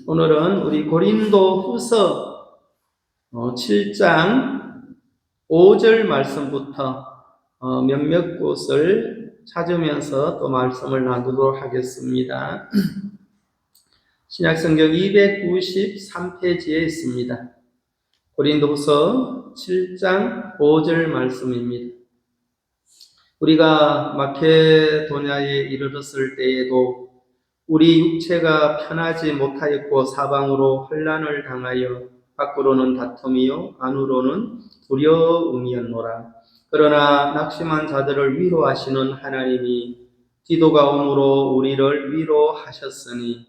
오늘은 우리 고린도 후서 7장 5절 말씀부터 몇몇 곳을 찾으면서 또 말씀을 나누도록 하겠습니다. 신약성경 293페이지에 있습니다. 고린도 후서 7장 5절 말씀입니다. 우리가 마케도냐에 이르렀을 때에도 우리 육체가 편하지 못하였고 사방으로 혼란을 당하여 밖으로는 다툼이요 안으로는 두려움이었노라. 그러나 낙심한 자들을 위로하시는 하나님이 디도가 오므로 우리를 위로하셨으니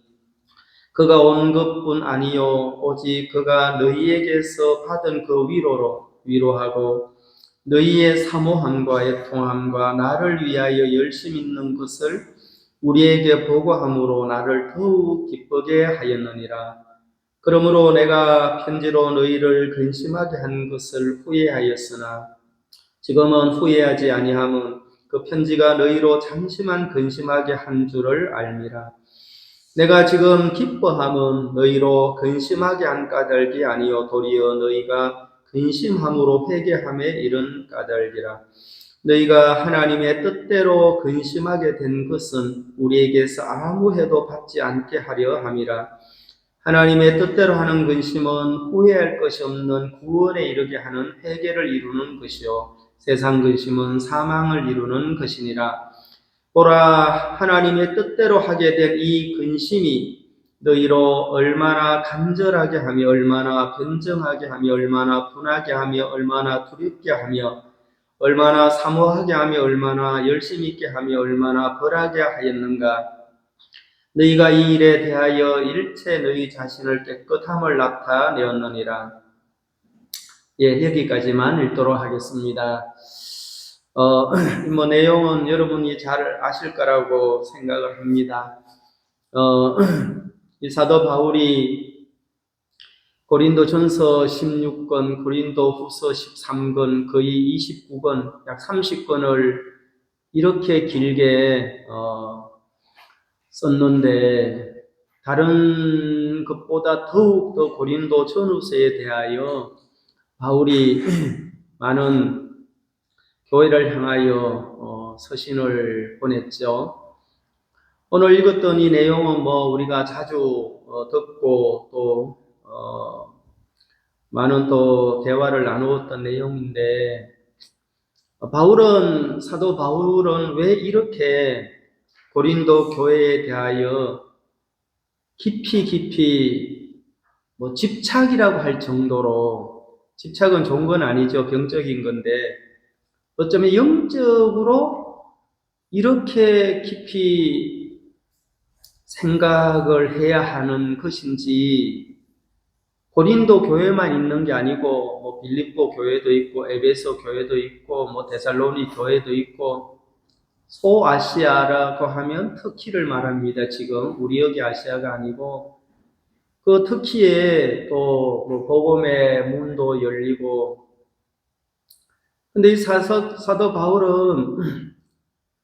그가 온 것뿐 아니요 오직 그가 너희에게서 받은 그 위로로 위로하고 너희의 사모함과 애통함과 나를 위하여 열심 있는 것을 우리에게 보고함으로 나를 더욱 기쁘게 하였느니라. 그러므로 내가 편지로 너희를 근심하게 한 것을 후회하였으나 지금은 후회하지 아니함은 그 편지가 너희로 잠시만 근심하게 한 줄을 알미라. 내가 지금 기뻐함은 너희로 근심하게 한 까닭이 아니요 도리어 너희가 근심함으로 회개함에 이른 까닭이라. 너희가 하나님의 뜻대로 근심하게 된 것은 우리에게서 아무 해도 받지 않게 하려 함이라. 하나님의 뜻대로 하는 근심은 후회할 것이 없는 구원에 이르게 하는 회개를 이루는 것이요 세상 근심은 사망을 이루는 것이니라. 보라, 하나님의 뜻대로 하게 된 이 근심이 너희로 얼마나 간절하게 하며 얼마나 변정하게 하며 얼마나 분하게 하며 얼마나 두렵게 하며 얼마나 사모하게 하며 얼마나 열심 있게 하며 얼마나 벌하게 하였는가. 너희가 이 일에 대하여 일체 너희 자신을 깨끗함을 나타내었느니라. 여기까지만 읽도록 하겠습니다. 내용은 여러분이 잘 아실 거라고 생각을 합니다. 이 사도 바울이 고린도전서 16권, 고린도후서 13권, 거의 29권, 약 30권을 이렇게 길게 썼는데 다른 것보다 더욱더 고린도 전후서에 대하여 바울이 많은 교회를 향하여 서신을 보냈죠. 오늘 읽었던 이 내용은 우리가 자주 듣고 또 많은 또 대화를 나누었던 내용인데 사도 바울은 왜 이렇게 고린도 교회에 대하여 깊이 집착이라고 할 정도로, 집착은 좋은 건 아니죠. 병적인 건데 어쩌면 영적으로 이렇게 깊이 생각을 해야 하는 것인지, 고린도 교회만 있는 게 아니고 빌립보 교회도 있고 에베소 교회도 있고 데살로니 교회도 있고, 소아시아라고 하면 터키를 말합니다. 지금 우리 여기 아시아가 아니고 그 터키에 또 복음의 문도 열리고. 근데 이 사도 바울은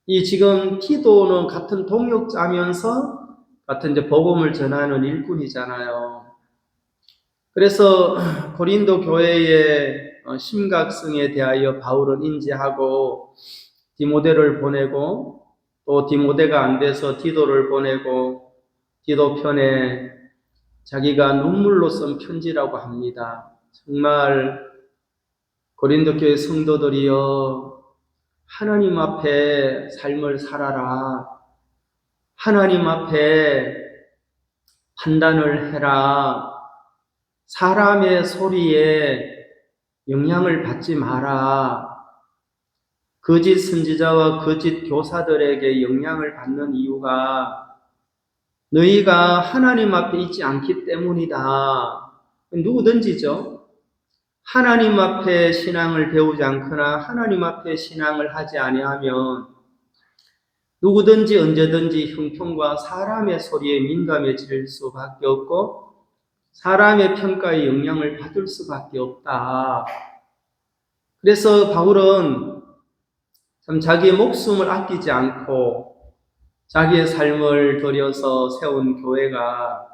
이 지금 티도는 같은 동역자면서 같은 이제 복음을 전하는 일꾼이잖아요. 그래서 고린도 교회의 심각성에 대하여 바울은 인지하고 디모데를 보내고, 또 디모데가 안 돼서 디도를 보내고, 디도 편에 자기가 눈물로 쓴 편지라고 합니다. 정말 고린도 교회 성도들이여, 하나님 앞에 삶을 살아라. 하나님 앞에 판단을 해라. 사람의 소리에 영향을 받지 마라. 거짓 선지자와 거짓 교사들에게 영향을 받는 이유가 너희가 하나님 앞에 있지 않기 때문이다. 누구든지죠. 하나님 앞에 신앙을 배우지 않거나 하나님 앞에 신앙을 하지 아니하면 누구든지 언제든지 형통과 사람의 소리에 민감해질 수밖에 없고 사람의 평가에 영향을 받을 수밖에 없다. 그래서 바울은 참 자기의 목숨을 아끼지 않고 자기의 삶을 들여서 세운 교회가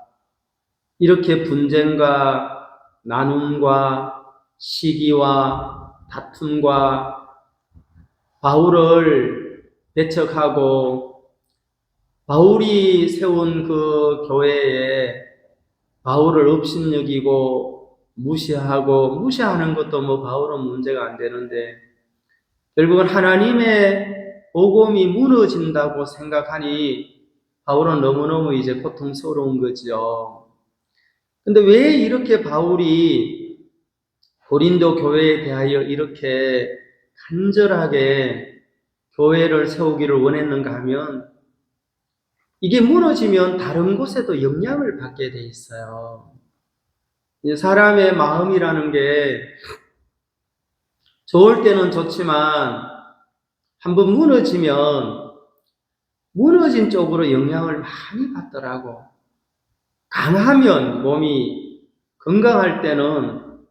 이렇게 분쟁과 나눔과 시기와 다툼과 바울을 배척하고 바울이 세운 그 교회에 바울을 업신여기고 무시하는 것도 뭐 바울은 문제가 안 되는데 결국은 하나님의 복음이 무너진다고 생각하니 바울은 너무너무 이제 고통스러운 거죠. 근데 왜 이렇게 바울이 고린도 교회에 대하여 이렇게 간절하게 교회를 세우기를 원했는가 하면 이게 무너지면 다른 곳에도 영향을 받게 돼 있어요. 사람의 마음이라는 게 좋을 때는 좋지만 한번 무너지면 무너진 쪽으로 영향을 많이 받더라고. 강하면 몸이 건강할 때는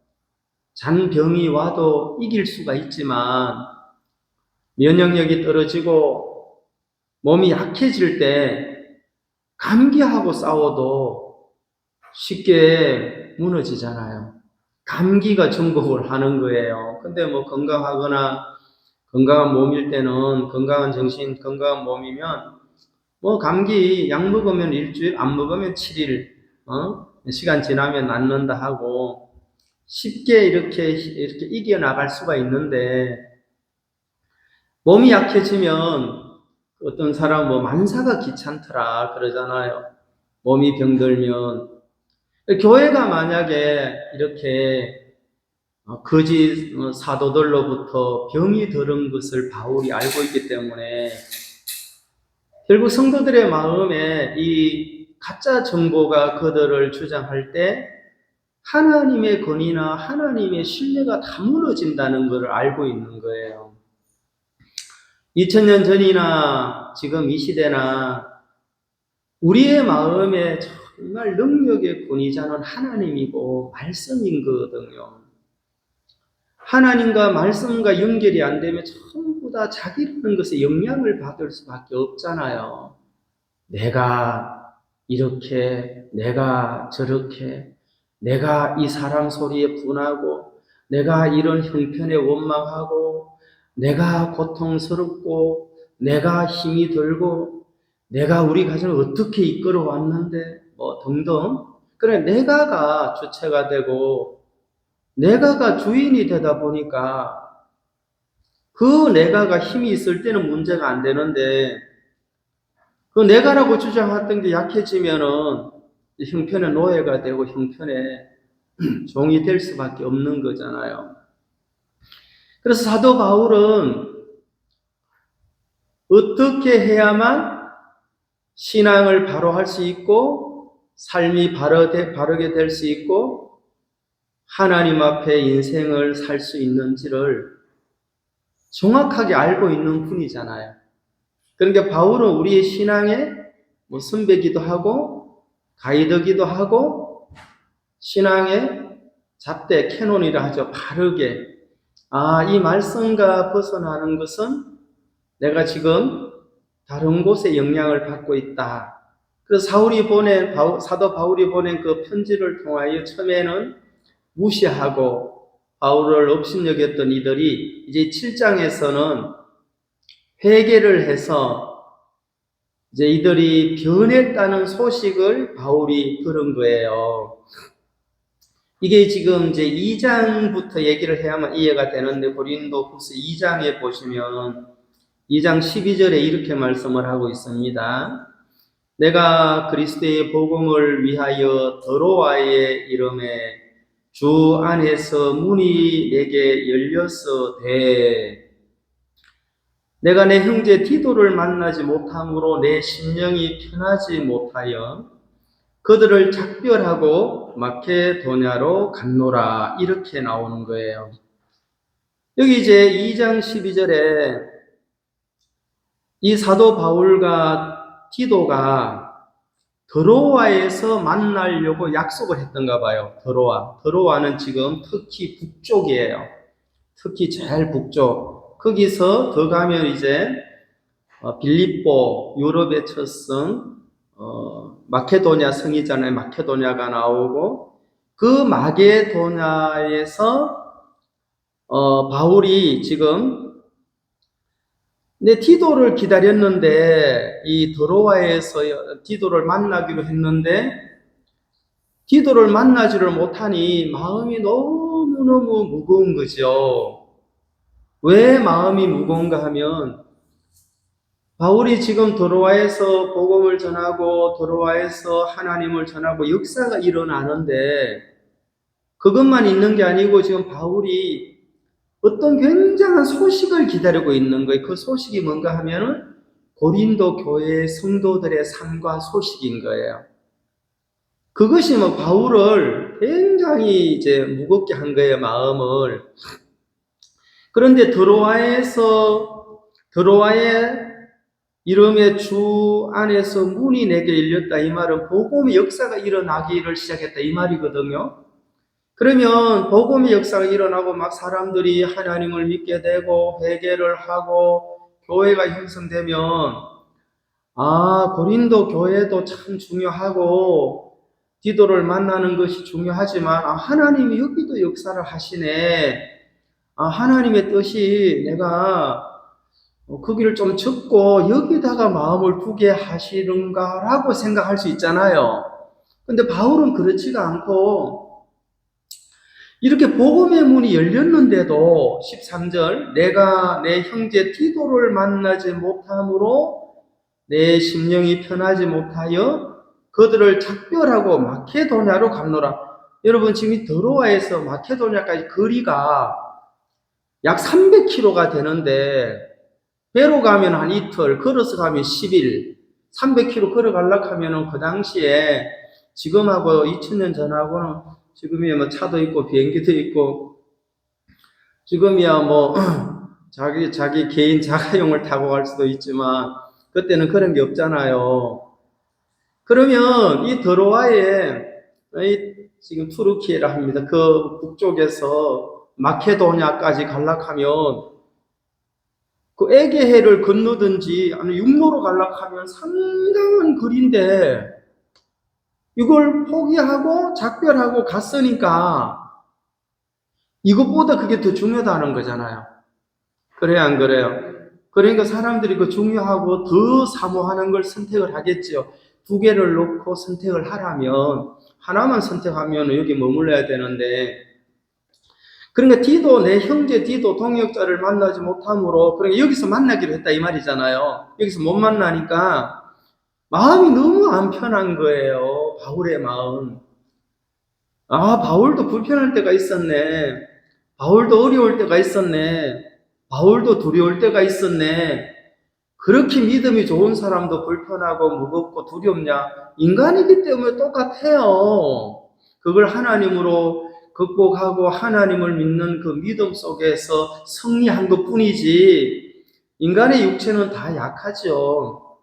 잔병이 와도 이길 수가 있지만 면역력이 떨어지고 몸이 약해질 때 감기하고 싸워도 쉽게 무너지잖아요. 감기가 정복을 하는 거예요. 근데 뭐 건강하거나 건강한 몸일 때는 건강한 정신, 건강한 몸이면 뭐 감기 약 먹으면 일주일, 안 먹으면 7일, 시간 지나면 낫는다 하고 쉽게 이렇게 이겨나갈 수가 있는데 몸이 약해지면 어떤 사람 뭐 만사가 귀찮더라 그러잖아요. 몸이 병들면 교회가 만약에 이렇게 거짓 사도들로부터 병이 들은 것을 바울이 알고 있기 때문에 결국 성도들의 마음에 이 가짜 정보가 그들을 주장할 때 하나님의 권위나 하나님의 신뢰가 다 무너진다는 것을 알고 있는 거예요. 2000년 전이나 지금 이 시대나 우리의 마음에 정말 능력의 권위자는 하나님이고 말씀인 거거든요. 하나님과 말씀과 연결이 안 되면 전부 다 자기라는 것에 영향을 받을 수밖에 없잖아요. 내가 이렇게, 내가 저렇게, 내가 이 사람 소리에 분하고, 내가 이런 형편에 원망하고, 내가 고통스럽고, 내가 힘이 들고, 내가 우리 가정을 어떻게 이끌어 왔는데, 뭐 등등. 그래, 내가가 주체가 되고, 내가가 주인이 되다 보니까, 그 내가가 힘이 있을 때는 문제가 안 되는데, 그 내가라고 주장했던 게 약해지면은 형편의 노예가 되고 형편의 종이 될 수밖에 없는 거잖아요. 그래서 사도 바울은 어떻게 해야만 신앙을 바로 할 수 있고 삶이 바르게 될 수 있고 하나님 앞에 인생을 살 수 있는지를 정확하게 알고 있는 분이잖아요. 그러니까 바울은 우리의 신앙의 선배기도 하고 가이드기도 하고 신앙의 잣대 캐논이라 하죠. 바르게 이 말씀과 벗어나는 것은 내가 지금 다른 곳에 영향을 받고 있다. 그래서 사도 바울이 보낸 그 편지를 통하여 처음에는 무시하고 바울을 업신여겼던 이들이 이제 7장에서는 회개를 해서 이제 이들이 변했다는 소식을 바울이 들은 거예요. 이게 지금 이제 2장부터 얘기를 해야만 이해가 되는데 고린도후서 2장에 보시면 2장 12절에 이렇게 말씀을 하고 있습니다. 내가 그리스도의 복음을 위하여 더로아에 이름에 주 안에서 문이 내게 열렸으되 내가 내 형제 디도를 만나지 못함으로 내 심령이 편하지 못하여 그들을 작별하고 마케도냐로 갔노라 이렇게 나오는 거예요. 여기 이제 2장 12절에 이 사도 바울과 디도가 드로아에서 만나려고 약속을 했던가 봐요. 드로아는 지금 터키 북쪽이에요. 터키 제일 북쪽. 거기서 더 가면 이제 빌립보, 유럽의 첫성, 마케도냐 성이잖아요. 마케도냐가 나오고 그 마게도냐에서 바울이 지금 디도를 기다렸는데 이 드로아에서 디도를 만나기로 했는데 디도를 만나지를 못하니 마음이 너무너무 무거운 거죠. 왜 마음이 무거운가 하면 바울이 지금 드로아에서 복음을 전하고 드로아에서 하나님을 전하고 역사가 일어나는데 그것만 있는 게 아니고 지금 바울이 어떤 굉장한 소식을 기다리고 있는 거예요. 그 소식이 뭔가 하면은 고린도 교회 성도들의 삶과 소식인 거예요. 그것이 뭐 바울을 굉장히 이제 무겁게 한 거예요, 마음을. 그런데 드로아의 이름의 주 안에서 문이 내게 열렸다. 이 말은 복음의 역사가 일어나기를 시작했다. 이 말이거든요. 그러면 복음의 역사가 일어나고 막 사람들이 하나님을 믿게 되고 회개를 하고 교회가 형성되면 고린도 교회도 참 중요하고 디도를 만나는 것이 중요하지만 하나님이 여기도 역사를 하시네. 하나님의 뜻이 내가 거기를 좀 접고 여기다가 마음을 두게 하시는가라고 생각할 수 있잖아요. 근데 바울은 그렇지가 않고 이렇게 복음의 문이 열렸는데도 13절 내가 내 형제 디도를 만나지 못함으로 내 심령이 편하지 못하여 그들을 작별하고 마케도냐로 갔노라. 여러분 지금 이 드로아에서 마케도냐까지 거리가 약 300km가 되는데 배로 가면 한 이틀, 걸어서 가면 10일, 300km 걸어가려고 하면은 그 당시에 지금하고 2000년 전하고는 지금이야 뭐 차도 있고 비행기도 있고 지금이야 뭐 자기 개인 자가용을 타고 갈 수도 있지만 그때는 그런 게 없잖아요. 그러면 이 드로아에 지금 투르키에라 합니다. 그 북쪽에서 마케도냐까지 가려고 하면 그 에게해를 건너든지 아니면 육로로 가려고 하면 상당한 거리인데 이걸 포기하고 작별하고 갔으니까 이것보다 그게 더 중요하다는 거잖아요. 그래요, 안 그래요? 그러니까 사람들이 그 중요하고 더 사모하는 걸 선택을 하겠죠. 두 개를 놓고 선택을 하라면 하나만 선택하면 여기 머물러야 되는데 그러니까 디도 내 형제 디도 동역자를 만나지 못함으로 그러니까 여기서 만나기로 했다 이 말이잖아요. 여기서 못 만나니까 마음이 너무 안 편한 거예요. 바울의 마음. 바울도 불편할 때가 있었네. 바울도 어려울 때가 있었네. 바울도 두려울 때가 있었네. 그렇게 믿음이 좋은 사람도 불편하고 무겁고 두렵냐? 인간이기 때문에 똑같아요. 그걸 하나님으로 극복하고 하나님을 믿는 그 믿음 속에서 승리한 것 뿐이지, 인간의 육체는 다 약하죠.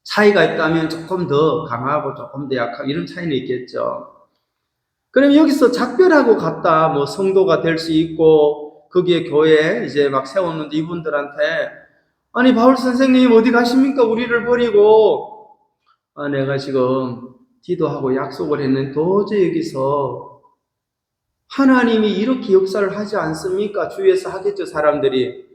차이가 있다면 조금 더 강하고 조금 더 약하고 이런 차이는 있겠죠. 그럼 여기서 작별하고 갔다, 뭐 성도가 될 수 있고, 거기에 교회 이제 막 세웠는데 이분들한테, 아니, 바울 선생님 어디 가십니까? 우리를 버리고, 내가 지금 기도하고 약속을 했는데 도저히 여기서 하나님이 이렇게 역사를 하지 않습니까? 주위에서 하겠죠, 사람들이.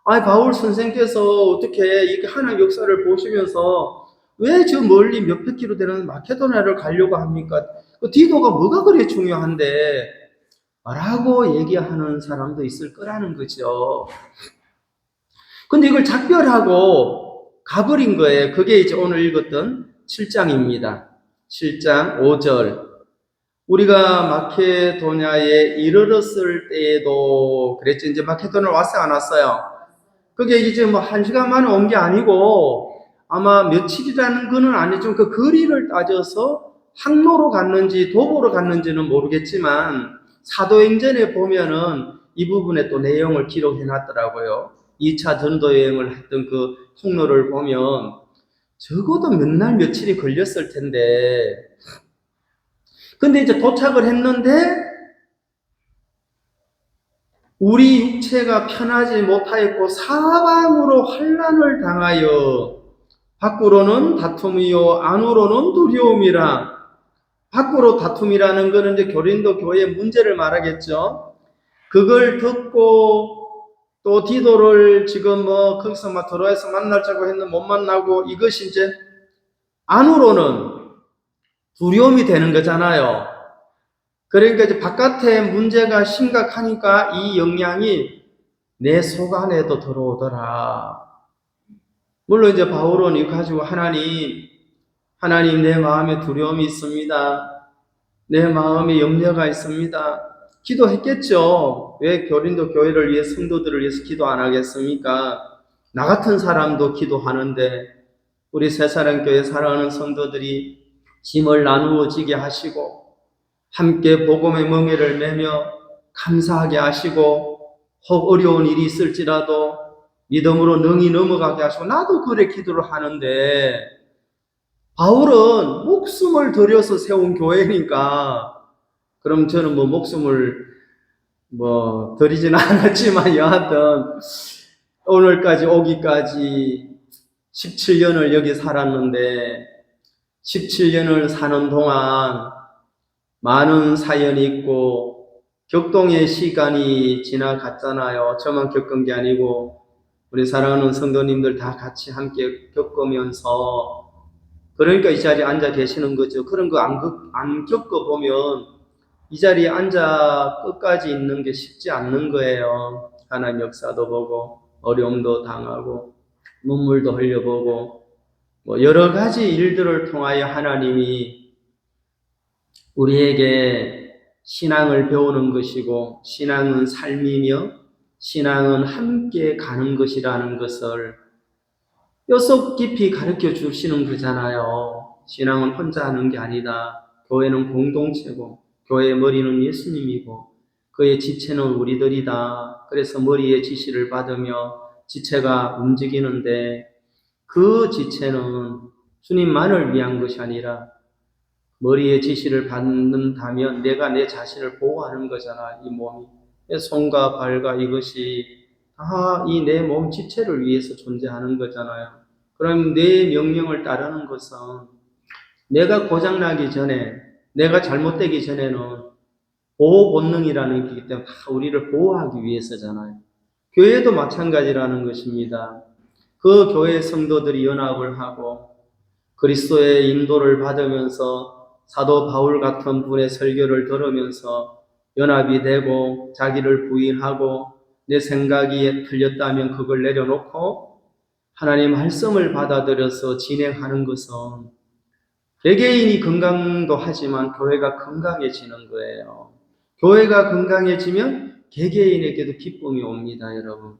바울 선생께서 어떻게 이렇게 하나님 역사를 보시면서 왜 저 멀리 몇백 킬로 되는 마케도냐를 가려고 합니까? 그 디도가 뭐가 그래 중요한데? 라고 얘기하는 사람도 있을 거라는 거죠. 근데 이걸 작별하고 가버린 거예요. 그게 이제 오늘 읽었던 7장입니다. 7장 5절. 우리가 마케도냐에 이르렀을 때에도 그랬죠. 이제 마케도냐 왔어요, 안 왔어요? 그게 이제 뭐 1시간 만에 온 게 아니고 아마 며칠이라는 거는 아니죠. 그 거리를 따져서 항로로 갔는지 도보로 갔는지는 모르겠지만 사도행전에 보면은 이 부분에 또 내용을 기록해 놨더라고요. 2차 전도 여행을 했던 그 통로를 보면 적어도 몇 날 며칠이 걸렸을 텐데 근데 이제 도착을 했는데 우리 육체가 편하지 못하였고 사방으로 환난을 당하여 밖으로는 다툼이요 안으로는 두려움이라. 밖으로 다툼이라는 것은 이제 고린도 교회의 문제를 말하겠죠. 그걸 듣고 또 디도를 지금 거기서 막 들어와서 만나자고 했는데 못 만나고, 이것이 이제 안으로는 두려움이 되는 거잖아요. 그러니까 이제 바깥에 문제가 심각하니까 이 영향이 내 속 안에도 들어오더라. 물론 이제 바울은 이거 가지고 하나님 내 마음에 두려움이 있습니다. 내 마음에 염려가 있습니다. 기도했겠죠. 왜 고린도 교회를 위해, 성도들을 위해서 기도 안 하겠습니까? 나 같은 사람도 기도하는데 우리 새사랑교회 사랑하는 성도들이 짐을 나누어지게 하시고 함께 복음의 멍에를 매며 감사하게 하시고, 혹 어려운 일이 있을지라도 믿음으로 능히 넘어가게 하시고, 나도 그래 기도를 하는데, 바울은 목숨을 들여서 세운 교회니까, 그럼 저는 목숨을 드리지는 않았지만, 여하튼 오늘까지 오기까지 17년을 여기 살았는데, 17년을 사는 동안 많은 사연이 있고 격동의 시간이 지나갔잖아요. 저만 겪은 게 아니고 우리 사랑하는 성도님들 다 같이 함께 겪으면서, 그러니까 이 자리에 앉아 계시는 거죠. 그런 거 안 겪어보면 이 자리에 앉아 끝까지 있는 게 쉽지 않는 거예요. 하나님 역사도 보고 어려움도 당하고 눈물도 흘려보고 여러 가지 일들을 통하여 하나님이 우리에게 신앙을 배우는 것이고, 신앙은 삶이며 신앙은 함께 가는 것이라는 것을 뼛속 깊이 가르쳐 주시는 거잖아요. 신앙은 혼자 하는 게 아니다. 교회는 공동체고 교회의 머리는 예수님이고 그의 지체는 우리들이다. 그래서 머리의 지시를 받으며 지체가 움직이는데, 그 지체는 주님만을 위한 것이 아니라 머리의 지시를 받는다면 내가 내 자신을 보호하는 거잖아. 이 몸이, 손과 발과 이것이 다 이 내 몸 지체를 위해서 존재하는 거잖아요. 그럼 내 명령을 따르는 것은 내가 고장나기 전에, 내가 잘못되기 전에는 보호 본능이라는 게 있기 때문에 다 우리를 보호하기 위해서잖아요. 교회도 마찬가지라는 것입니다. 그 교회 성도들이 연합을 하고 그리스도의 인도를 받으면서 사도 바울 같은 분의 설교를 들으면서 연합이 되고, 자기를 부인하고 내 생각이 틀렸다면 그걸 내려놓고 하나님의 말씀을 받아들여서 진행하는 것은 개개인이 건강도 하지만 교회가 건강해지는 거예요. 교회가 건강해지면 개개인에게도 기쁨이 옵니다, 여러분.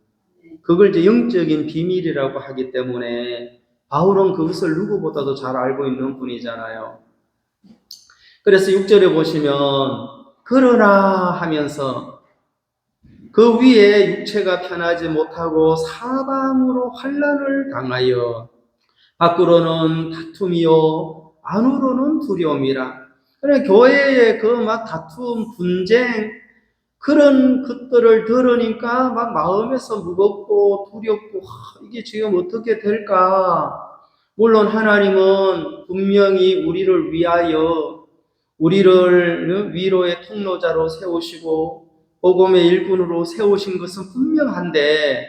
그걸 이제 영적인 비밀이라고 하기 때문에 바울은 그것을 누구보다도 잘 알고 있는 분이잖아요. 그래서 6절에 보시면 그러나 하면서 그 위에 육체가 편하지 못하고 사방으로 환난을 당하여 밖으로는 다툼이요 안으로는 두려움이라. 그래, 교회의 그 막 다툼, 분쟁, 그런 것들을 들으니까 막 마음에서 무겁고 두렵고, 이게 지금 어떻게 될까? 물론 하나님은 분명히 우리를 위하여 우리를 위로의 통로자로 세우시고 복음의 일꾼으로 세우신 것은 분명한데,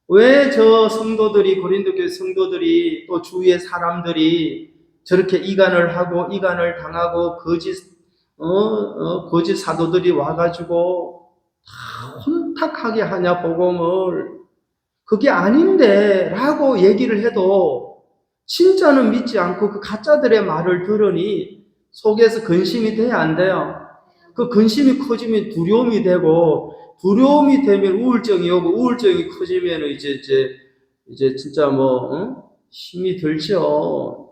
왜 저 성도들이, 고린도 교회 성도들이 또 주위의 사람들이 저렇게 이간을 하고 이간을 당하고 거짓 사도들이 와가지고 다 혼탁하게 하냐 복음을. 그게 아닌데 라고 얘기를 해도 진짜는 믿지 않고 그 가짜들의 말을 들으니 속에서 근심이 돼야 안 돼요. 그 근심이 커지면 두려움이 되고, 두려움이 되면 우울증이 오고, 우울증이 커지면 이제 진짜 힘이 들죠.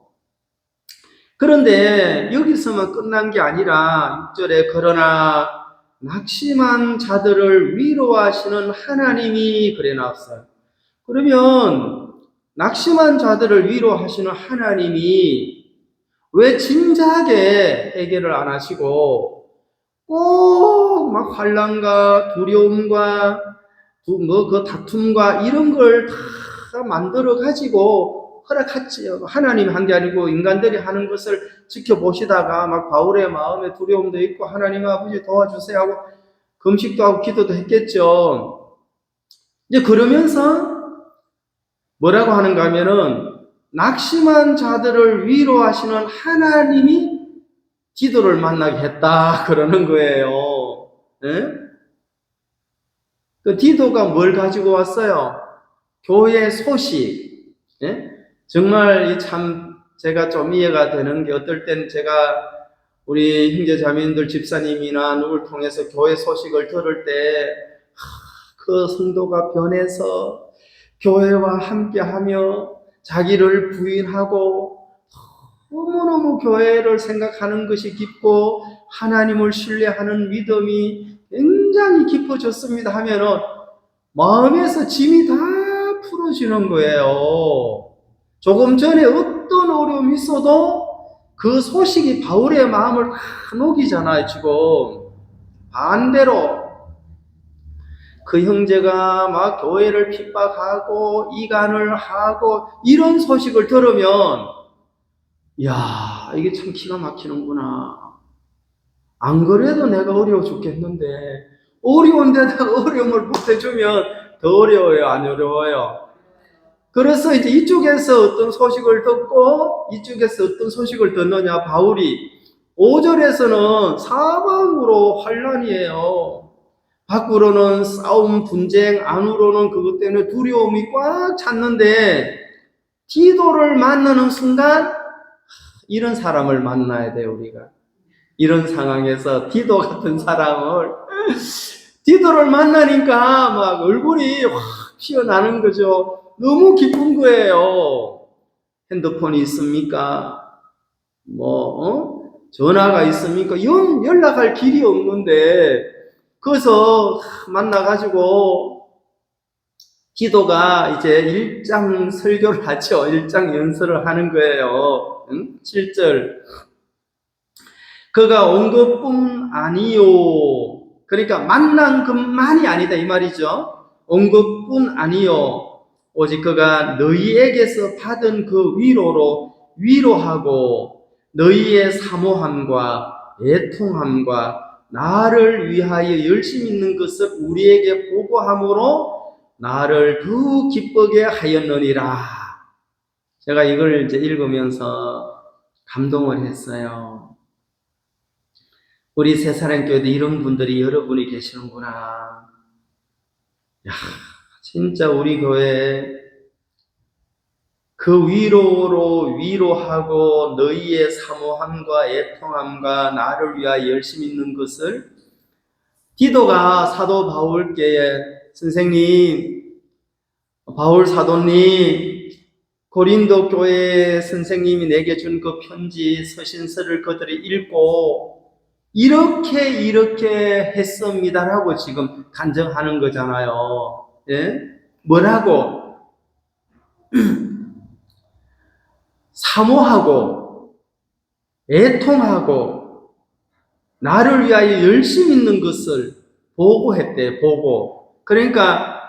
그런데 여기서만 끝난 게 아니라 6절에 그러나 낙심한 자들을 위로하시는 하나님이 그래 나왔어요. 그러면 낙심한 자들을 위로하시는 하나님이 왜 진작에 해결을 안 하시고 꼭 막 환난과 두려움과 그 다툼과 이런 걸 다 만들어 가지고 허락했지요. 하나님이 한 게 아니고 인간들이 하는 것을 지켜보시다가 막 바울의 마음에 두려움도 있고 하나님 아버지 도와주세요 하고 금식도 하고 기도도 했겠죠. 이제 그러면서 뭐라고 하는가 하면은 낙심한 자들을 위로하시는 하나님이 디도를 만나게 했다 그러는 거예요. 예? 그 디도가 뭘 가지고 왔어요? 교회 소식. 예? 정말 참 제가 좀 이해가 되는 게 어떨 땐 제가 우리 형제 자매님들 집사님이나 누굴 통해서 교회 소식을 들을 때 그 성도가 변해서 교회와 함께하며 자기를 부인하고 너무너무 교회를 생각하는 것이 깊고 하나님을 신뢰하는 믿음이 굉장히 깊어졌습니다 하면은 마음에서 짐이 다 풀어지는 거예요. 조금 전에 어떤 어려움이 있어도 그 소식이 바울의 마음을 다 녹이잖아요, 지금. 반대로 그 형제가 막 교회를 핍박하고 이간을 하고 이런 소식을 들으면 야, 이게 참 기가 막히는구나. 안 그래도 내가 어려워 죽겠는데 어려운 데다가 어려움을 보태주면 더 어려워요, 안 어려워요? 그래서 이제 이쪽에서 어떤 소식을 듣고 이쪽에서 어떤 소식을 듣느냐. 바울이 5절에서는 사방으로 환란이에요. 밖으로는 싸움, 분쟁, 안으로는 그것 때문에 두려움이 꽉 찼는데 디도를 만나는 순간 이런 사람을 만나야 돼요, 우리가. 이런 상황에서 디도 같은 사람을 디도를 만나니까 막 얼굴이 확 피어나는 거죠. 너무 기쁜 거예요. 핸드폰이 있습니까? 전화가 있습니까? 연락할 길이 없는데 그래서 만나가지고 디도가 이제 일장 설교를 하죠. 일장 연설을 하는 거예요. 7절. 그가 온 것뿐 아니요. 그러니까 만난 것만이 아니다 이 말이죠. 온 것뿐 아니요. 오직 그가 너희에게서 받은 그 위로로 위로하고 너희의 사모함과 애통함과 나를 위하여 열심히 있는 것을 우리에게 보고함으로 나를 더 기쁘게 하였느니라. 제가 이걸 이제 읽으면서 감동을 했어요. 우리 새사랑교회도 이런 분들이 여러분이 계시는구나. 야, 진짜 우리 교회 그 위로로 위로하고 너희의 사모함과 애통함과 나를 위하여 열심히 있는 것을 디도가 사도 바울께 선생님, 바울 사도님, 고린도 교회 선생님이 내게 준 그 편지 서신서를 그들이 읽고 이렇게 했습니다라고 지금 간증하는 거잖아요. 예? 뭐라고? 사모하고 애통하고 나를 위하여 열심히 있는 것을 보고했대. 보고. 그러니까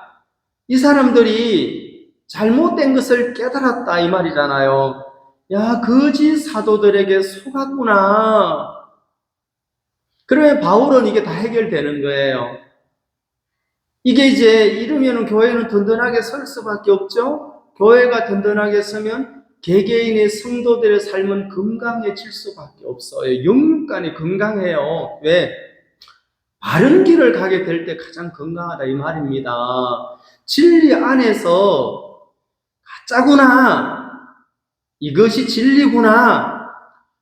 이 사람들이 잘못된 것을 깨달았다 이 말이잖아요. 야, 거짓 사도들에게 속았구나. 그러면 바울은 이게 다 해결되는 거예요. 이게 이제 이러면 교회는 든든하게 설 수밖에 없죠. 교회가 든든하게 서면 개개인의 성도들의 삶은 건강해질 수밖에 없어요. 영육간이 건강해요. 왜? 바른 길을 가게 될 때 가장 건강하다 이 말입니다. 진리 안에서 가짜구나, 이것이 진리구나,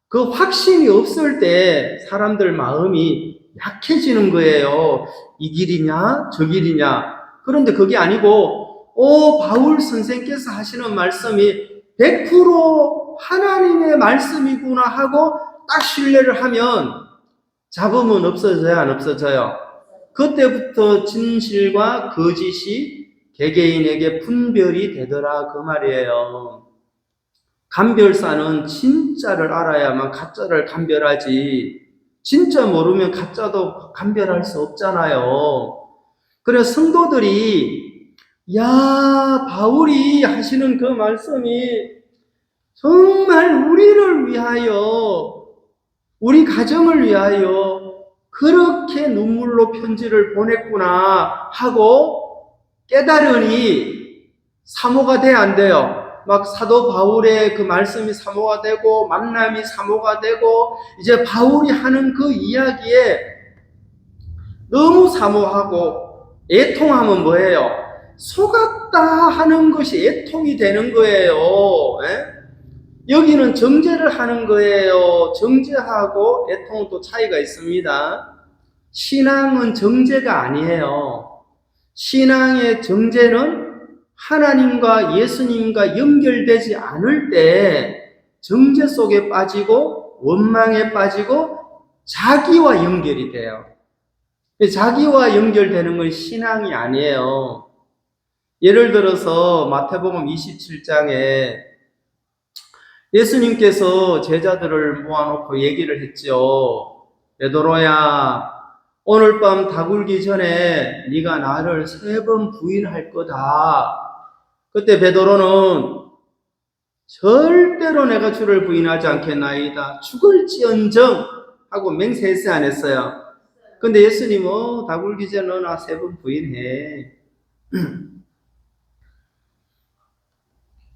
그 확신이 없을 때 사람들 마음이 약해지는 거예요. 이 길이냐 저 길이냐. 그런데 그게 아니고 바울 선생께서 하시는 말씀이 100% 하나님의 말씀이구나 하고 딱 신뢰를 하면 잡음은 없어져요, 안 없어져요? 그때부터 진실과 거짓이 개개인에게 분별이 되더라 그 말이에요. 감별사는 진짜를 알아야만 가짜를 감별하지, 진짜 모르면 가짜도 감별할 수 없잖아요. 그래서 성도들이 야, 바울이 하시는 그 말씀이 정말 우리를 위하여, 우리 가정을 위하여 그렇게 눈물로 편지를 보냈구나 하고 깨달으니 사모가 돼, 안 돼요? 막 사도 바울의 그 말씀이 사모가 되고 만남이 사모가 되고 이제 바울이 하는 그 이야기에 너무 사모하고 애통하면 뭐예요? 속았다 하는 것이 애통이 되는 거예요. 예? 여기는 정죄를 하는 거예요. 정죄하고 애통은 또 차이가 있습니다. 신앙은 정죄가 아니에요. 신앙의 정죄는 하나님과 예수님과 연결되지 않을 때 정죄 속에 빠지고 원망에 빠지고 자기와 연결이 돼요. 자기와 연결되는 건 신앙이 아니에요. 예를 들어서 마태복음 27장에 예수님께서 제자들을 모아놓고 얘기를 했죠. 베드로야, 오늘 밤 다 굴기 전에 네가 나를 3번 부인할 거다. 그때 베드로는 절대로 내가 주를 부인하지 않겠나이다. 죽을지언정 하고 맹세했어요, 안 했어요? 근데 예수님은 다 굴기 전에 나 3번 부인해.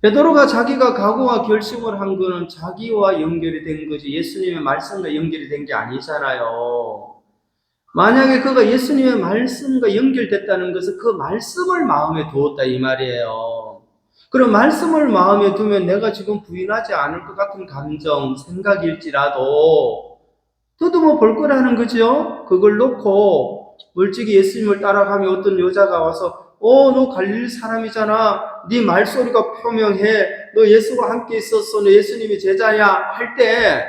베드로가 자기가 각오와 결심을 한 거는 자기와 연결이 된 거지 예수님의 말씀과 연결이 된 게 아니잖아요. 만약에 그가 예수님의 말씀과 연결됐다는 것은 그 말씀을 마음에 두었다 이 말이에요. 그럼 말씀을 마음에 두면 내가 지금 부인하지 않을 것 같은 감정, 생각일지라도 더듬어 볼 거라는 거죠. 그걸 놓고 멀찍이 예수님을 따라가며 어떤 여자가 와서 너 갈릴 사람이잖아. 네 말소리가 표명해. 너 예수와 함께 있었어. 너 예수님이 제자야. 할 때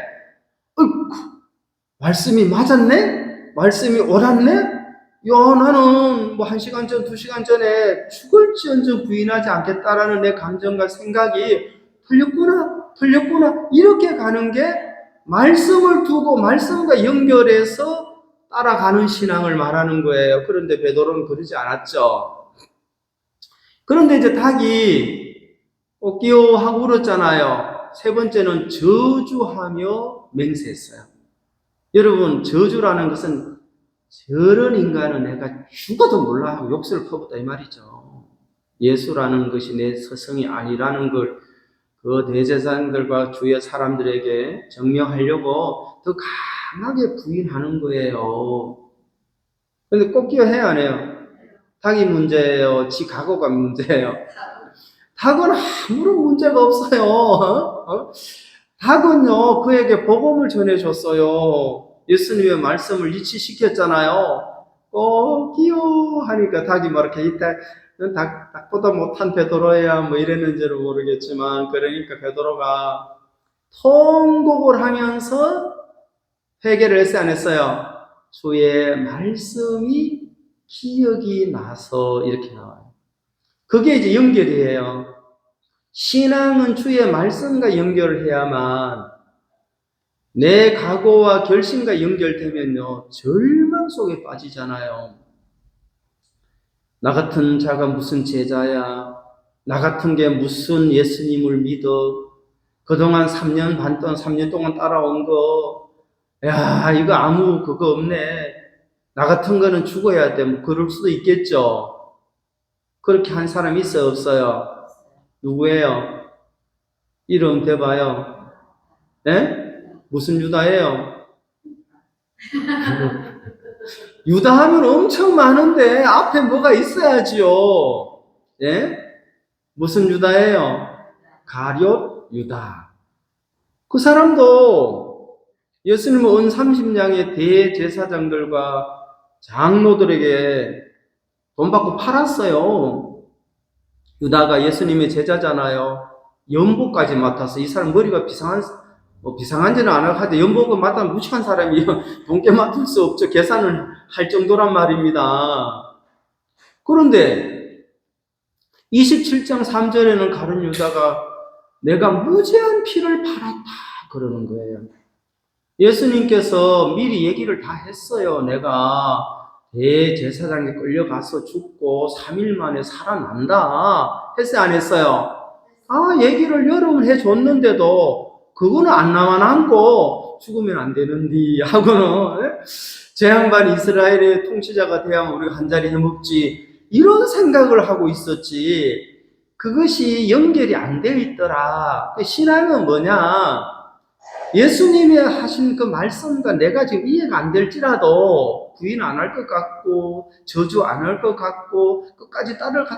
말씀이 맞았네? 말씀이 옳았네? 야, 나는 뭐 1시간 전, 2시간 전에 죽을지언정 부인하지 않겠다라는 내 감정과 생각이 틀렸구나. 이렇게 가는 게 말씀을 두고 말씀과 연결해서 따라가는 신앙을 말하는 거예요. 그런데 베드로는 그러지 않았죠. 그런데 이제 닭이 끼어하고 울었잖아요. 3번째는 저주하며 맹세했어요. 여러분, 저주라는 것은 저런 인간은 내가 죽어도 몰라 하고 욕설을 퍼붓다 이 말이죠. 예수라는 것이 내 스승이 아니라는 걸 그 대제사장들과 주의 사람들에게 증명하려고 더 강하게 부인하는 거예요. 그런데 꼭 기여해야 안 해요. 닭이 문제예요? 지 각오가 문제예요? 닭은 아무런 문제가 없어요. 닭은요, 그에게 복음을 전해줬어요. 예수님의 말씀을 이치시켰잖아요. 끼요 하니까 닭이 막 이렇게 닭보다 못한 베드로야 뭐 이랬는지는 모르겠지만 그러니까 베드로가 통곡을 하면서 회개를 했어요, 안 했어요? 주의 말씀이 기억이 나서 이렇게 나와요. 그게 이제 연결이에요. 신앙은 주의 말씀과 연결을 해야만 내 각오와 결심과 연결되면요 절망 속에 빠지잖아요. 나 같은 자가 무슨 제자야? 나 같은 게 무슨 예수님을 믿어? 그동안 3년 반 동안 3년 동안 따라온 거, 야 이거 아무 그거 없네. 나 같은 거는 죽어야 돼. 뭐 그럴 수도 있겠죠. 그렇게 한 사람 있어요, 없어요? 누구예요? 이름 대봐요. 네? 무슨 유다예요? 유다 하면 엄청 많은데 앞에 뭐가 있어야지요. 예? 무슨 유다예요? 가룟 유다. 그 사람도 예수님 은 30냥의 대제사장들과 장로들에게 돈 받고 팔았어요. 유다가 예수님의 제자잖아요. 연복까지 맡아서 이 사람 머리가 비상한지는 안 하는데 연복을 맡으면 무식한 사람이 돈께 맡을 수 없죠. 계산을 할 정도란 말입니다. 그런데 27장 3절에는 가룟 유다가 내가 무죄한 피를 팔았다 그러는 거예요. 예수님께서 미리 얘기를 다 했어요. 내가 대제사장에 끌려가서 죽고 3일 만에 살아난다. 했어요, 안 했어요? 얘기를 여러 번 해줬는데도 그거는 안 남고 죽으면 안 되는디 하고는 제 양반 이스라엘의 통치자가 돼야만 우리가 한 자리 해먹지 이런 생각을 하고 있었지. 그것이 연결이 안 되어 있더라. 신앙은 뭐냐? 예수님이 하신 그 말씀과 내가 지금 이해가 안 될지라도 부인 안 할 것 같고 저주 안 할 것 같고 끝까지 따를 것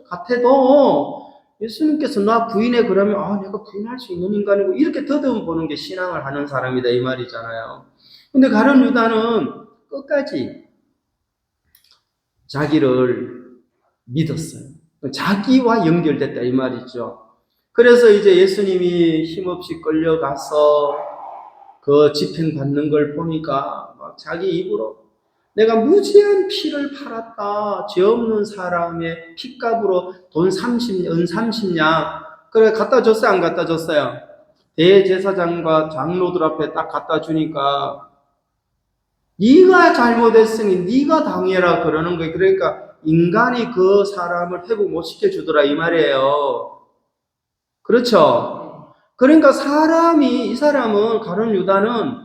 같아도 예수님께서 나 부인해 그러면 내가 부인할 수 있는 인간이고 이렇게 더듬어 보는 게 신앙을 하는 사람이다 이 말이잖아요. 근데 가룟 유다는 끝까지 자기를 믿었어요. 자기와 연결됐다 이 말이죠. 그래서 이제 예수님이 힘없이 끌려가서 그 집행받는 걸 보니까 막 자기 입으로 내가 무지한 피를 팔았다. 죄 없는 사람의 핏값으로 돈 30냥 그래 갖다 줬어요? 안 갖다 줬어요? 대제사장과 장로들 앞에 딱 갖다 주니까 네가 잘못했으니 네가 당해라 그러는 거예요. 그러니까 인간이 그 사람을 회복 못 시켜주더라 이 말이에요. 그렇죠? 그러니까 이 사람은 가룟 유다는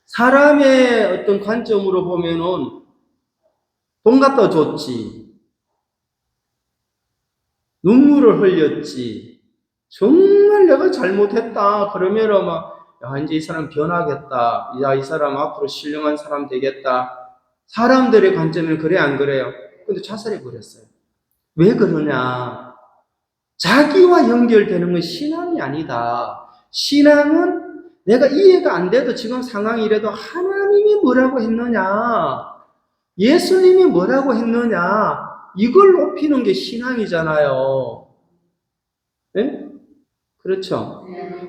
사람의 어떤 관점으로 보면은 돈 갖다 줬지. 눈물을 흘렸지. 정말 내가 잘못했다. 그러면은 이제 이 사람 변하겠다. 이 사람 앞으로 신령한 사람 되겠다. 사람들의 관점은 그래, 안 그래요? 근데 자살해 버렸어요. 왜 그러냐? 자기와 연결되는 건 신앙이 아니다. 신앙은 내가 이해가 안 돼도 지금 상황이 이래도 하나님이 뭐라고 했느냐, 예수님이 뭐라고 했느냐, 이걸 높이는 게 신앙이잖아요. 네? 그렇죠?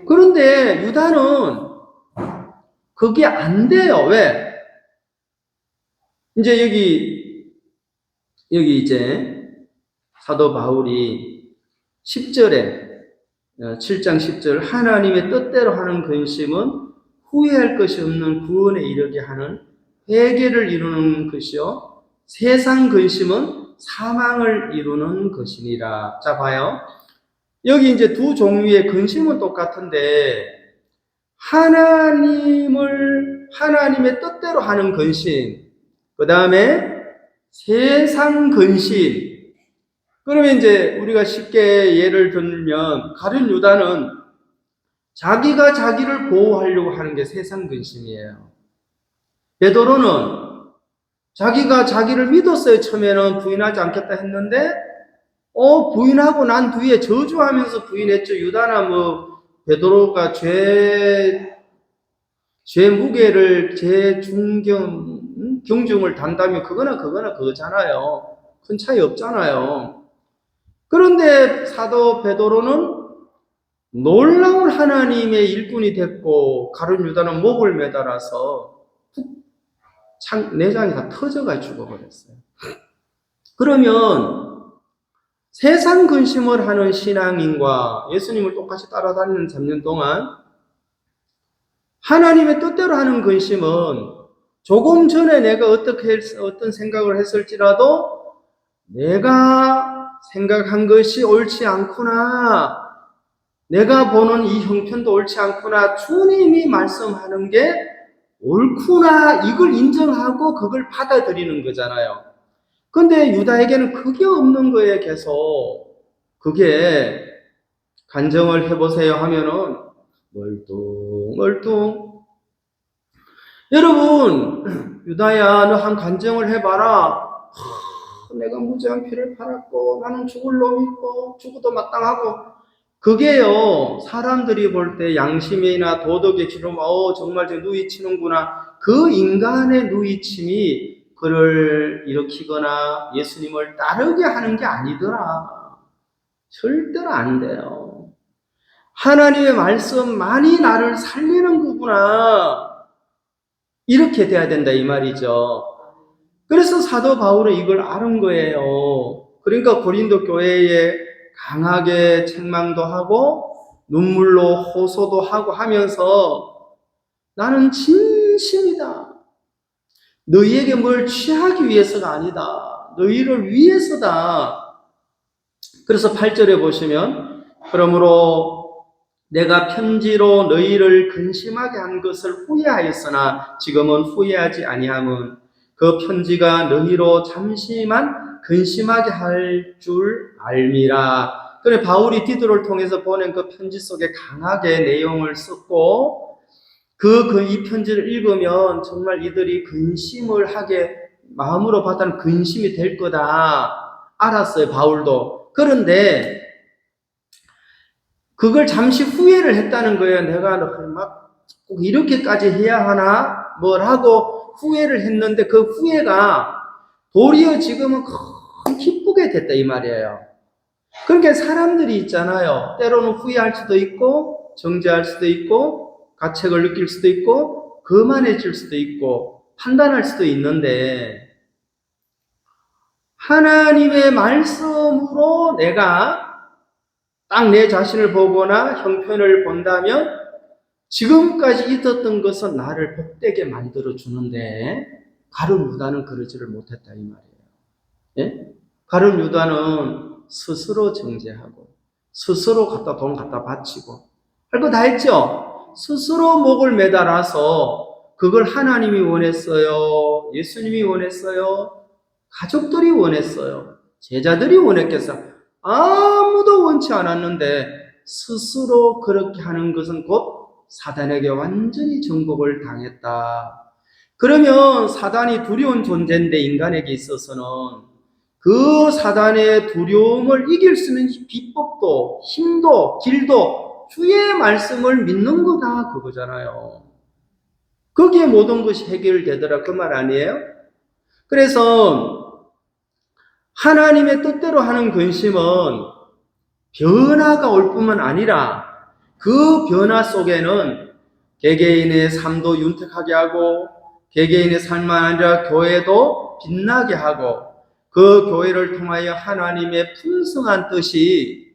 그런데 유다는 그게 안 돼요. 왜? 이제 여기 이제 사도 바울이 10절에 7장 10절 하나님의 뜻대로 하는 근심은 후회할 것이 없는 구원에 이르게 하는 회개를 이루는 것이요 세상 근심은 사망을 이루는 것이니라. 자 봐요. 여기 이제 두 종류의 근심은 똑같은데 하나님의 뜻대로 하는 근심, 그 다음에 세상 근심. 그러면 이제 우리가 쉽게 예를 들면 가룟 유다는 자기가 자기를 보호하려고 하는 게 세상 근심이에요. 베드로는 자기가 자기를 믿었어요. 처음에는 부인하지 않겠다 했는데 부인하고 난 뒤에 저주하면서 부인했죠. 유다나 베드로가 죄 무게를 경중을 단다면 그거나 그거잖아요. 큰 차이 없잖아요. 그런데 사도 베드로는 놀라운 하나님의 일꾼이 됐고 가룟 유다는 목을 매달아서 내장이 다 터져가지고 죽어버렸어요. 그러면 세상 근심을 하는 신앙인과 예수님을 똑같이 따라다니는 3년 동안 하나님의 뜻대로 하는 근심은 조금 전에 내가 어떤 생각을 했을지라도 내가 생각한 것이 옳지 않구나, 내가 보는 이 형편도 옳지 않구나, 주님이 말씀하는 게 옳구나, 이걸 인정하고 그걸 받아들이는 거잖아요. 근데 유다에게는 그게 없는 거에 계속 그게 간정을 해보세요 하면은 멀뚱. 여러분, 유다야, 너 한 간정을 해봐라. 내가 무지한 피를 팔았고 나는 죽을 놈이고 죽어도 마땅하고, 그게요 사람들이 볼 때 양심이나 도덕의 기름 정말 저 누이치는구나, 그 인간의 누이침이 그를 일으키거나 예수님을 따르게 하는 게 아니더라. 절대로 안 돼요. 하나님의 말씀만이 나를 살리는 거구나, 이렇게 돼야 된다 이 말이죠. 그래서 사도 바울은 이걸 아는 거예요. 그러니까 고린도 교회에 강하게 책망도 하고 눈물로 호소도 하고 하면서 나는 진심이다. 너희에게 뭘 취하기 위해서가 아니다. 너희를 위해서다. 그래서 8절에 보시면 그러므로 내가 편지로 너희를 근심하게 한 것을 후회하였으나 지금은 후회하지 아니함은 그 편지가 너희로 잠시만 근심하게 할 줄 알미라. 그래 바울이 디도를 통해서 보낸 그 편지 속에 강하게 내용을 썼고 이 편지를 읽으면 정말 이들이 근심을 하게 마음으로 받아는 근심이 될 거다 알았어요, 바울도. 그런데 그걸 잠시 후회를 했다는 거예요. 내가 막 꼭 이렇게까지 해야 하나? 뭘 하고 후회를 했는데 그 후회가 도리어 지금은 큰 기쁘게 됐다 이 말이에요. 그러니까 사람들이 있잖아요. 때로는 후회할 수도 있고 정죄할 수도 있고 가책을 느낄 수도 있고 거만해질 수도 있고 판단할 수도 있는데 하나님의 말씀으로 내가 딱 내 자신을 보거나 형편을 본다면 지금까지 있었던 것은 나를 복되게 만들어 주는데 가룟 유다는 그러지를 못했다 이 말이에요. 예? 가룟 유다는 스스로 정죄하고 스스로 돈 갖다 바치고 할 거 다 했죠. 스스로 목을 매달아서 그걸 하나님이 원했어요. 예수님이 원했어요. 가족들이 원했어요. 제자들이 원했겠어. 아무도 원치 않았는데 스스로 그렇게 하는 것은 곧 사단에게 완전히 정복을 당했다. 그러면 사단이 두려운 존재인데 인간에게 있어서는 그 사단의 두려움을 이길 수 있는 비법도 힘도 길도 주의 말씀을 믿는 거다 그거잖아요. 거기에 모든 것이 해결되더라 그 말 아니에요? 그래서 하나님의 뜻대로 하는 근심은 변화가 올 뿐만 아니라 그 변화 속에는 개개인의 삶도 윤택하게 하고 개개인의 삶만 아니라 교회도 빛나게 하고 그 교회를 통하여 하나님의 풍성한 뜻이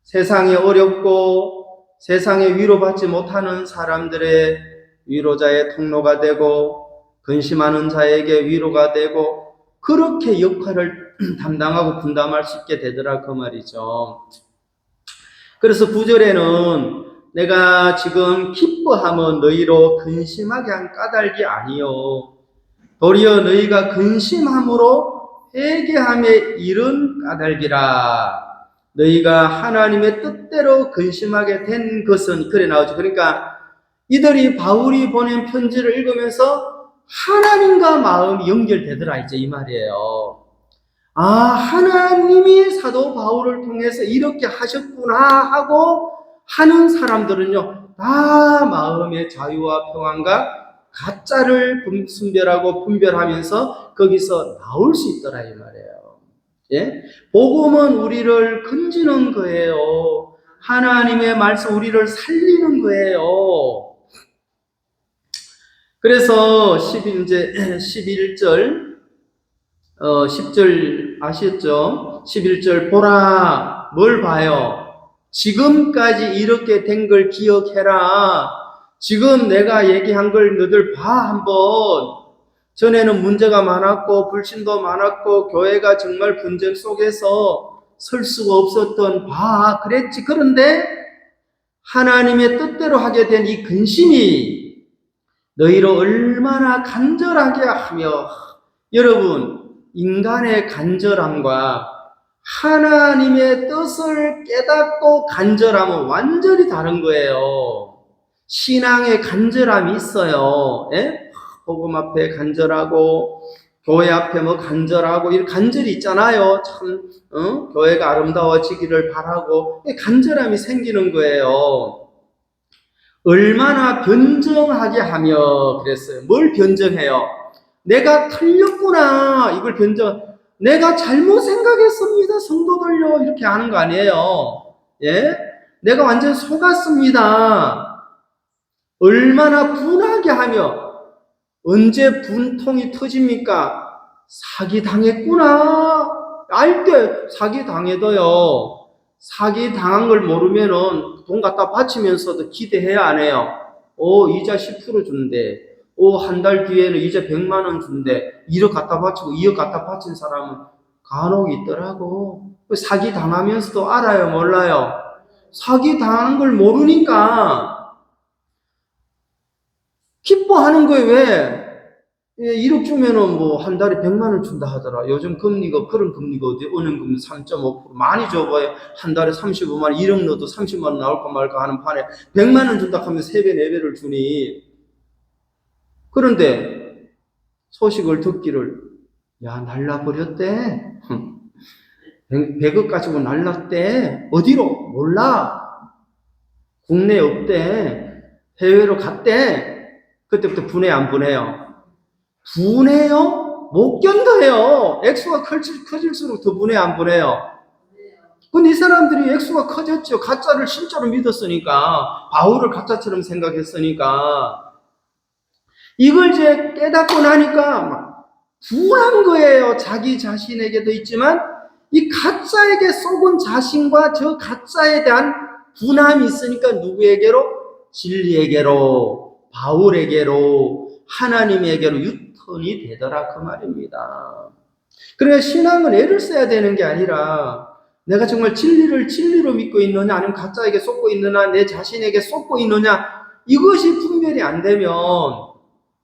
세상에 어렵고 세상에 위로받지 못하는 사람들의 위로자의 통로가 되고 근심하는 자에게 위로가 되고 그렇게 역할을 담당하고 분담할 수 있게 되더라 그 말이죠. 그래서 9절에는 내가 지금 기뻐함은 너희로 근심하게 한 까닭이 아니요 도리어 너희가 근심함으로 회개함에 이른 까닭이라. 너희가 하나님의 뜻대로 근심하게 된 것은 그래 나오죠. 그러니까 이들이 바울이 보낸 편지를 읽으면서 하나님과 마음이 연결되더라 이제 이 말이에요. 아, 하나님이 사도 바울을 통해서 이렇게 하셨구나 하고 하는 사람들은요, 다 마음의 자유와 평안과 가짜를 분별하고 분별하면서 거기서 나올 수 있더라 이 말이에요. 예? 복음은 우리를 건지는 거예요. 하나님의 말씀 우리를 살리는 거예요. 그래서 11절 10절 아시죠? 11절 보라 뭘 봐요? 지금까지 이렇게 된 걸 기억해라. 지금 내가 얘기한 걸 너들 봐 한번. 전에는 문제가 많았고 불신도 많았고 교회가 정말 분쟁 속에서 설 수가 없었던 봐 그랬지. 그런데 하나님의 뜻대로 하게 된 이 근심이 너희로 얼마나 간절하게 하며 여러분 인간의 간절함과 하나님의 뜻을 깨닫고 간절함은 완전히 다른 거예요. 신앙의 간절함이 있어요. 예? 복음 앞에 간절하고 교회 앞에 뭐 간절하고 이런 간절이 있잖아요. 참 교회가 아름다워지기를 바라고 간절함이 생기는 거예요. 얼마나 변정하게 하며 그랬어요. 뭘 변정해요? 내가 틀렸구나. 이걸 내가 잘못 생각했습니다. 성도들요. 이렇게 하는 거 아니에요. 예? 내가 완전 속았습니다. 얼마나 분하게 하며 언제 분통이 터집니까? 사기 당했구나. 알 때 사기 당해도요. 사기 당한 걸 모르면은 돈 갖다 바치면서도 기대해야 안 해요. 이자 10% 준대. 한 달 뒤에는 이자 100만 원 준대. 1억 갖다 바치고 2억 갖다 바친 사람은 간혹 있더라고. 사기 당하면서도 알아요, 몰라요? 사기 당한 걸 모르니까 기뻐하는 거예요. 왜? 1억 주면은 뭐 한 달에 100만 원 준다 하더라. 요즘 금리가, 그런 금리가 어디, 은행 금리 3.5% 많이 줘봐요. 한 달에 35만 원, 1억 넣어도 30만 원 나올까 말까 하는 판에 100만 원 준다 하면 3배, 4배를 주니. 그런데 소식을 듣기를, 야, 날라버렸대. 100억 가지고 날랐대. 어디로? 몰라. 국내에 없대. 해외로 갔대. 그때부터 분해 안 분해요? 분해요? 못 견뎌요. 액수가 커질수록 더 분해 안 분해요? 근데 이 사람들이 액수가 커졌죠. 가짜를 진짜로 믿었으니까. 바울을 가짜처럼 생각했으니까. 이걸 이제 깨닫고 나니까 막 분한 거예요. 자기 자신에게도 있지만 이 가짜에게 속은 자신과 저 가짜에 대한 분함이 있으니까 누구에게로? 진리에게로, 바울에게로, 하나님에게로 유턴이 되더라 그 말입니다. 그러니까 신앙은 애를 써야 되는 게 아니라 내가 정말 진리를 진리로 믿고 있느냐 아니면 가짜에게 속고 있느냐 내 자신에게 속고 있느냐 이것이 분별이 안 되면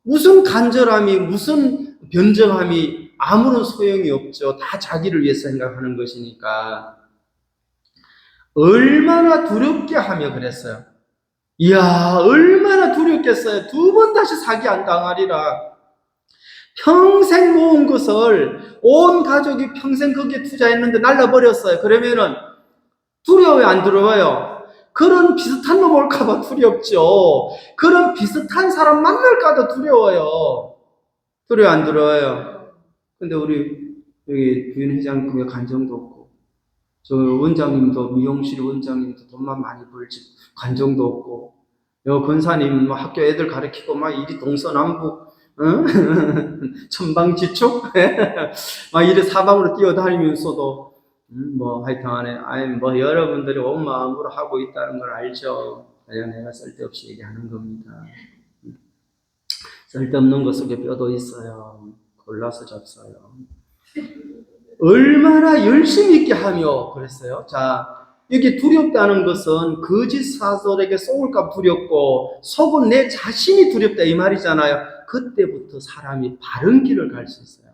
무슨 간절함이 무슨 변정함이 아무런 소용이 없죠. 다 자기를 위해서 생각하는 것이니까. 얼마나 두렵게 하며 그랬어요. 이야, 얼마나 두렵겠어요. 2번 다시 사기 안 당하리라. 평생 모은 것을 온 가족이 평생 거기에 투자했는데 날라버렸어요. 그러면은 두려워요, 안 두려워요? 그런 비슷한 놈 올까봐 두렵죠. 그런 비슷한 사람 만날까도 두려워요. 두려워, 안 두려워요? 근데 우리 여기 부인 회장님의 간정도 없고, 저 원장님도, 미용실 원장님도 돈만 많이 벌지 간정도 없고, 요 권사님 뭐 학교 애들 가르치고 막 이리 동서남북, 응? 천방지축? 막 이리 사방으로 뛰어다니면서도 뭐 하여튼 아니 뭐 여러분들이 온 마음으로 하고 있다는 걸 알죠. 그냥 내가 쓸데없이 얘기하는 겁니다. 쓸데없는 것 속에 뼈도 있어요. 골라서 잡어요. 얼마나 열심히 있게 하며 그랬어요. 자, 여기 두렵다는 것은 거짓 사설에게 속을까 두렵고 속은 내 자신이 두렵다 이 말이잖아요. 그때부터 사람이 바른 길을 갈 수 있어요.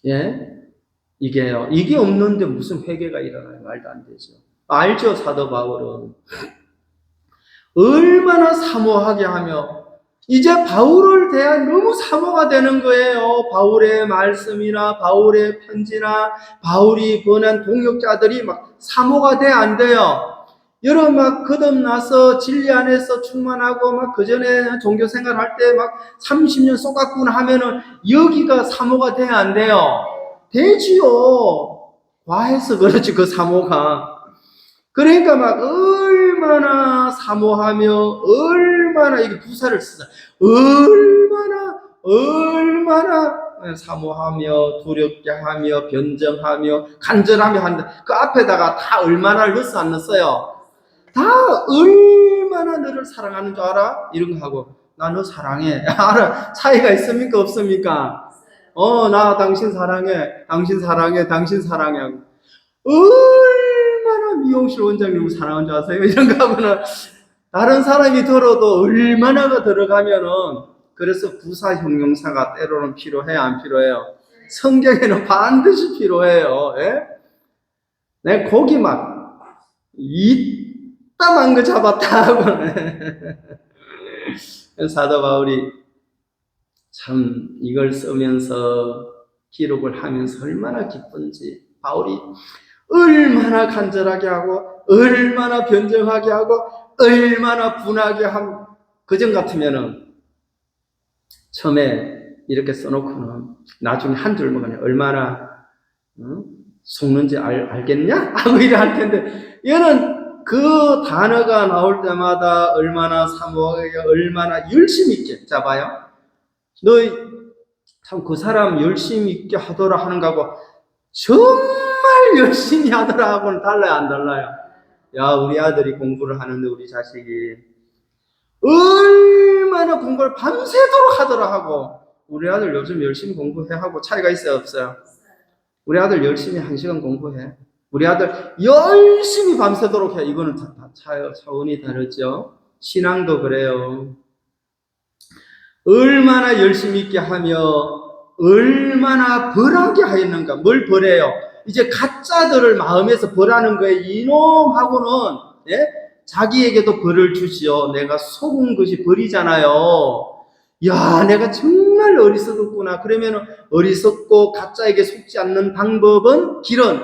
예? 이게요. 이게 없는데 무슨 회개가 일어나요? 말도 안 되죠. 알죠, 사도 바울은. 얼마나 사모하게 하며 이제 바울을 대한 너무 사모가 되는 거예요. 바울의 말씀이나 바울의 편지나 바울이 보낸 동역자들이 막 사모가 돼, 안 돼요? 여러분 막 거듭나서 진리 안에서 충만하고 막 그전에 종교 생활할 때 막 30년 쏙갔구나 하면은 여기가 사모가 돼, 안 돼요? 되지요. 과해서 그렇지 그 사모가. 그러니까 막 얼마나 사모하며 얼마나 이게 부사를 쓰자 얼마나 사모하며 두렵게 하며 변정하며 간절하며 한다. 그 앞에다가 다 얼마나를 넣었어 안 넣었어요? 다 얼마나 너를 사랑하는 줄 알아? 이런 거 하고 나 너 사랑해. 알아? 차이가 있습니까 없습니까? 나 당신 사랑해. 당신 사랑해. 당신 사랑해 하고 얼마나 미용실 원장님을 사랑한 줄 아세요? 이런 거 하면은 다른 사람이 들어도 얼마나가 들어가면은 그래서 부사 형용사가 때로는 필요해 안 필요해요? 성경에는 반드시 필요해요. 예? 내 고기 막 이따만 거 잡았다 하고 사도 바울이 참 이걸 쓰면서 기록을 하면서 얼마나 기쁜지 바울이 얼마나 간절하게 하고 얼마나 변정하게 하고 얼마나 분하게 하고 그전 같으면은 처음에 이렇게 써놓고는 나중에 한 줄만 그냥 얼마나 속는지 알겠냐? 하고 이래 할 텐데 얘는 그 단어가 나올 때마다 얼마나 사모하게 얼마나 열심히 있게 자 봐요. 너 참 그 사람 열심히 있게 하더라 하는 거하고 정말 열심히 하더라 하고는 달라요 안 달라요? 야 우리 아들이 공부를 하는데 우리 자식이 얼마나 공부를 밤새도록 하더라 하고 우리 아들 요즘 열심히 공부해 하고 차이가 있어요 없어요? 우리 아들 열심히 1시간 공부해. 우리 아들 열심히 밤새도록 해. 이거는 차원이 다르죠. 신앙도 그래요. 얼마나 열심히 있게 하며 얼마나 벌하게 하였는가. 뭘 벌해요? 이제 가짜들을 마음에서 벌하는 거예요. 이놈하고는 자기에게도 벌을 주시오. 내가 속은 것이 벌이잖아요. 야, 내가 정말 어리석었구나. 그러면 어리석고 가짜에게 속지 않는 방법은 길은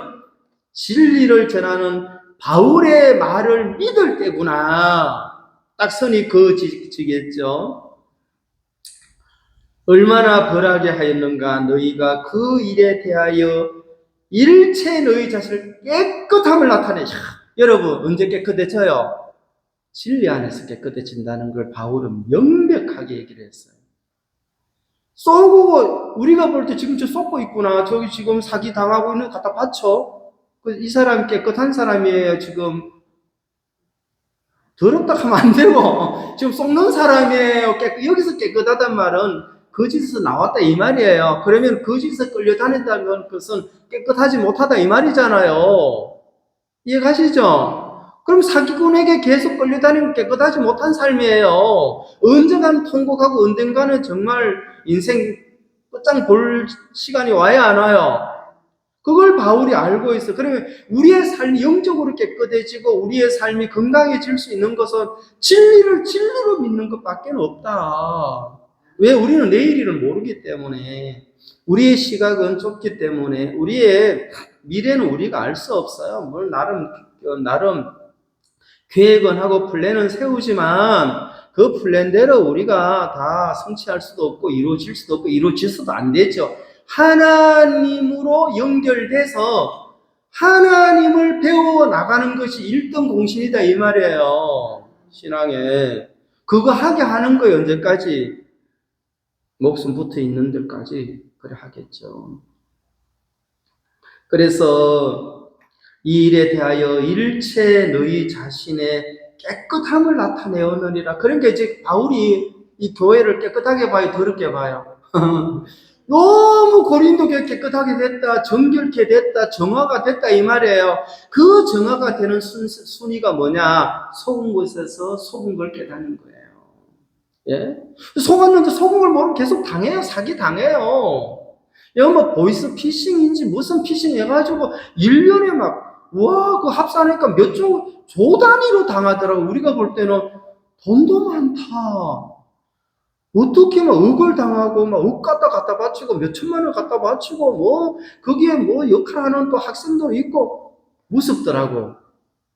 진리를 전하는 바울의 말을 믿을 때구나. 딱 선이 그어지겠죠. 얼마나 벌하게 하였는가. 너희가 그 일에 대하여 일체 너희 자신을 깨끗함을 나타내. 여러분, 언제 깨끗해져요? 진리 안에서 깨끗해진다는 걸 바울은 명백하게 얘기를 했어요. 쏘고, 우리가 볼 때 지금 저 쏟고 있구나. 저기 지금 사기 당하고 있는 거 갖다 바쳐. 이 사람 깨끗한 사람이에요. 지금 더럽다 하면 안 되고, 지금 쏟는 사람이에요. 여기서 깨끗하단 말은 거짓에서 나왔다 이 말이에요. 그러면 거짓에서 끌려다닌다는 것은 깨끗하지 못하다 이 말이잖아요. 이해가시죠? 그럼 사기꾼에게 계속 끌려다니면 깨끗하지 못한 삶이에요. 언젠가는 통곡하고 언젠가는 정말 인생 끝장 볼 시간이 와야 안 와요. 그걸 바울이 알고 있어. 그러면 우리의 삶이 영적으로 깨끗해지고 우리의 삶이 건강해질 수 있는 것은 진리를 진리로 믿는 것밖에 없다. 왜? 우리는 내일을 모르기 때문에, 우리의 시각은 좁기 때문에, 우리의 미래는 우리가 알 수 없어요. 뭘 나름 계획은 하고 플랜은 세우지만 그 플랜대로 우리가 다 성취할 수도 없고 이루어질 수도 없고 이루어질 수도 안 되죠. 하나님으로 연결돼서 하나님을 배워 나가는 것이 1등 공신이다 이 말이에요. 신앙에. 그거 하게 하는 거예요. 언제까지? 목숨 붙어 있는 데까지 그래 하겠죠. 그래서 이 일에 대하여 일체 너희 자신의 깨끗함을 나타내오느니라. 그러니까 이제 바울이 이 교회를 깨끗하게 봐요, 더럽게 봐요? 너무 고린도 교회 깨끗하게 됐다, 정결케 됐다, 정화가 됐다 이 말이에요. 그 정화가 되는 순위가 뭐냐? 속은 곳에서 속은 걸 깨닫는 거예요. 예? 속았는데 속은 걸 모르면 계속 당해요. 사기 당해요. 이거 뭐 보이스 피싱인지 무슨 피싱 해가지고 1년에 막, 와, 그 합산하니까 몇 조 단위로 당하더라고. 우리가 볼 때는 돈도 많다. 어떻게 막 억을 당하고 막 억 갖다 바치고 몇 천만 원 갖다 바치고 뭐 거기에 뭐 역할하는 또 학생도 있고 무섭더라고.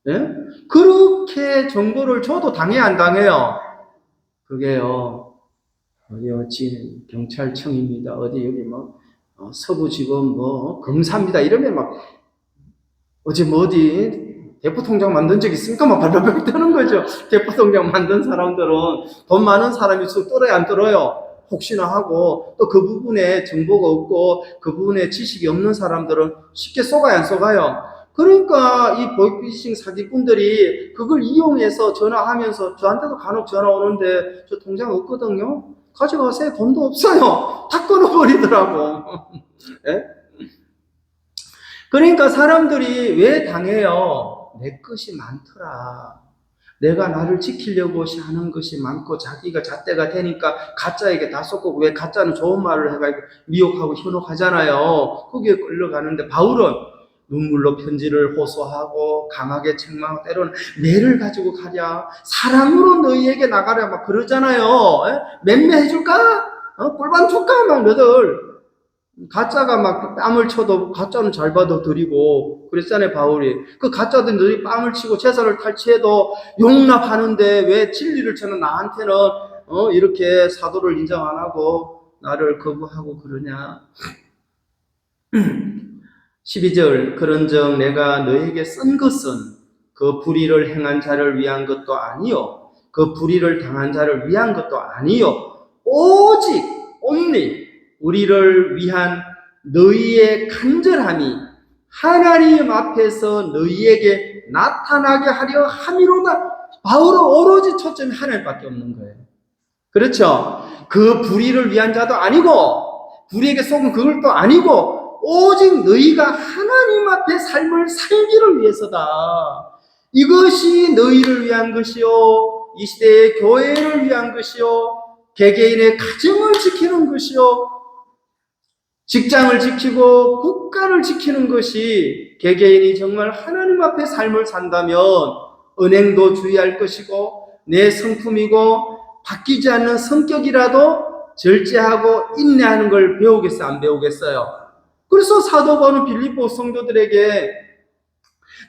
예? 그렇게 정보를 줘도 당해 안 당해요? 그게요. 어디 경찰청입니다. 어디 여기 뭐 서부지검 뭐 검사입니다. 이러면 막 어제 뭐 어디 대포통장 만든 적 있습니까? 막 발발발 떠는 거죠. 대포통장 만든 사람들은 돈 많은 사람이 떨어요, 안 떨어요? 혹시나 하고, 또 그 부분에 정보가 없고, 그 부분에 지식이 없는 사람들은 쉽게 속아요, 안 속아요? 그러니까 이 보이피싱 사기꾼들이 그걸 이용해서 전화하면서 저한테도 간혹 전화 오는데 저 통장 없거든요? 가져가세요. 돈도 없어요. 다 끊어버리더라고. 예? 그러니까 사람들이 왜 당해요? 내 것이 많더라. 내가 나를 지키려고 하는 것이 많고 자기가 잣대가 되니까 가짜에게 다 쏟고, 왜 가짜는 좋은 말을 해가지고 미혹하고 현혹하잖아요. 거기에 끌려가는데 바울은 눈물로 편지를 호소하고 강하게 책망하고 때로는 매를 가지고 가랴, 사랑으로 너희에게 나가랴 막 그러잖아요. 맴매해줄까? 꿀밤 줄까? 막 너들 가짜가 막 뺨을 쳐도 가짜는 잘 받아들이고 그랬잖아요. 바울이 그 가짜들이 뺨을 치고 제사를 탈취해도 용납하는데 왜 진리를 쳐는 나한테는 이렇게 사도를 인정 안 하고 나를 거부하고 그러냐. 12절 그런즉 내가 너에게 쓴 것은 그 불의를 행한 자를 위한 것도 아니요 그 불의를 당한 자를 위한 것도 아니요 오직 only 우리를 위한 너희의 간절함이 하나님 앞에서 너희에게 나타나게 하려 함이로다. 바울은 오로지 초점이 하나님밖에 없는 거예요. 그렇죠? 그 불의를 위한 자도 아니고 불의에게 속은 그걸 또 아니고 오직 너희가 하나님 앞에 삶을 살기를 위해서다. 이것이 너희를 위한 것이요, 이 시대의 교회를 위한 것이요, 개개인의 가정을 지키는 것이요, 직장을 지키고 국가를 지키는 것이, 개개인이 정말 하나님 앞에 삶을 산다면 은행도 주의할 것이고 내 성품이고 바뀌지 않는 성격이라도 절제하고 인내하는 걸 배우겠어요? 안 배우겠어요? 그래서 사도 바울은 빌립보 성도들에게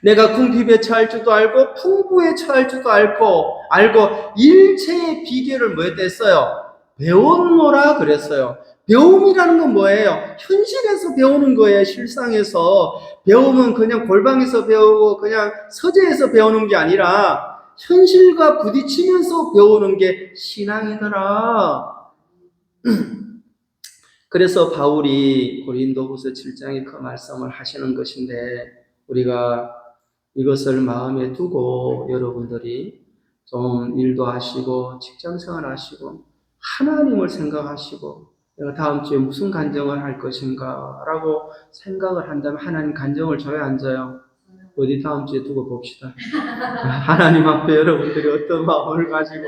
내가 궁핍에 처할 줄도 알고 풍부에 처할 줄도 알고 일체의 비결을 뭐 했댔어요? 배웠노라 그랬어요. 배움이라는 건 뭐예요? 현실에서 배우는 거예요. 실상에서. 배움은 그냥 골방에서 배우고 그냥 서재에서 배우는 게 아니라 현실과 부딪히면서 배우는 게 신앙이더라. 그래서 바울이 고린도후서 7장에 그 말씀을 하시는 것인데, 우리가 이것을 마음에 두고 여러분들이 좀 일도 하시고 직장생활 하시고 하나님을 생각하시고 내가 다음 주에 무슨 간증을 할 것인가 라고 생각을 한다면 하나님 간증을 줘야 안 줘요? 어디 다음 주에 두고 봅시다. 하나님 앞에 여러분들이 어떤 마음을 가지고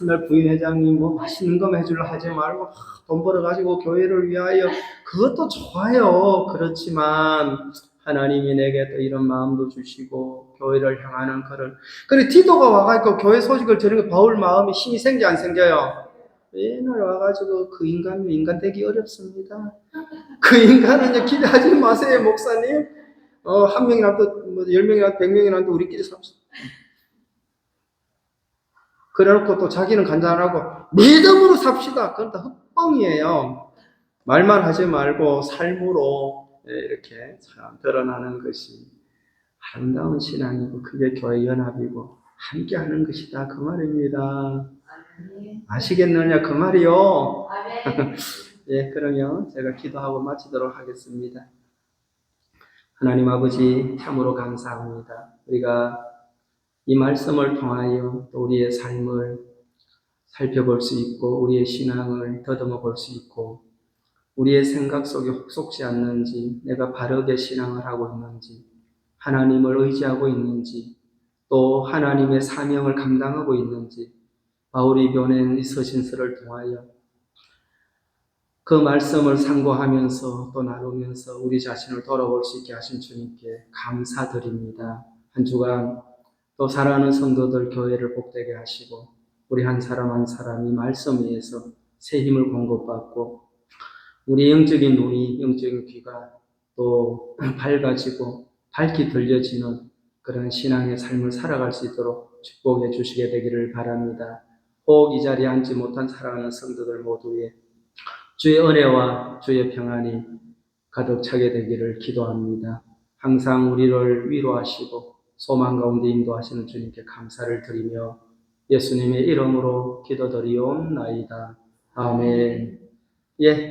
날 부인회장님 뭐 맛있는 거 해주려 하지 말고 돈 벌어가지고 교회를 위하여, 그것도 좋아요. 그렇지만 하나님이 내게 또 이런 마음도 주시고 교회를 향하는 그런, 그래 디도가 와가지고 교회 소식을 들으니까 바울 마음에 힘이 생겨 안 생겨요? 맨날 와가지고 그 인간은 인간 되기 어렵습니다. 그 인간은 기대하지 마세요 목사님. 한 명이라도 뭐 10명이라도 100명이라도 우리끼리 삽시다. 그래놓고 또 자기는 간단하고 믿음으로 삽시다. 그건 다 헛뻥이에요. 말만 하지 말고 삶으로 이렇게 참 드러나는 것이 아름다운 신앙이고 그게 교회 연합이고 함께 하는 것이다. 그 말입니다. 아시겠느냐 그 말이요. 예, 그러면 제가 기도하고 마치도록 하겠습니다. 하나님 아버지 참으로 감사합니다. 우리가 이 말씀을 통하여 또 우리의 삶을 살펴볼 수 있고 우리의 신앙을 더듬어 볼 수 있고 우리의 생각 속에 혹속지 않는지, 내가 바르게 신앙을 하고 있는지, 하나님을 의지하고 있는지, 또 하나님의 사명을 감당하고 있는지, 바울이 보낸 이 서신서를 통하여 그 말씀을 상고하면서 또 나누면서 우리 자신을 돌아볼 수 있게 하신 주님께 감사드립니다. 한 주간 또 사랑하는 성도들 교회를 복되게 하시고 우리 한 사람 한 사람이 말씀 위에서 새 힘을 공급받고 우리 영적인 눈이, 영적인 귀가 또 밝아지고 밝게 들려지는 그런 신앙의 삶을 살아갈 수 있도록 축복해 주시게 되기를 바랍니다. 혹 이 자리에 앉지 못한 사랑하는 성도들 모두에 주의 은혜와 주의 평안이 가득 차게 되기를 기도합니다. 항상 우리를 위로하시고 소망 가운데 인도하시는 주님께 감사를 드리며 예수님의 이름으로 기도드리옵나이다. 아멘. 예.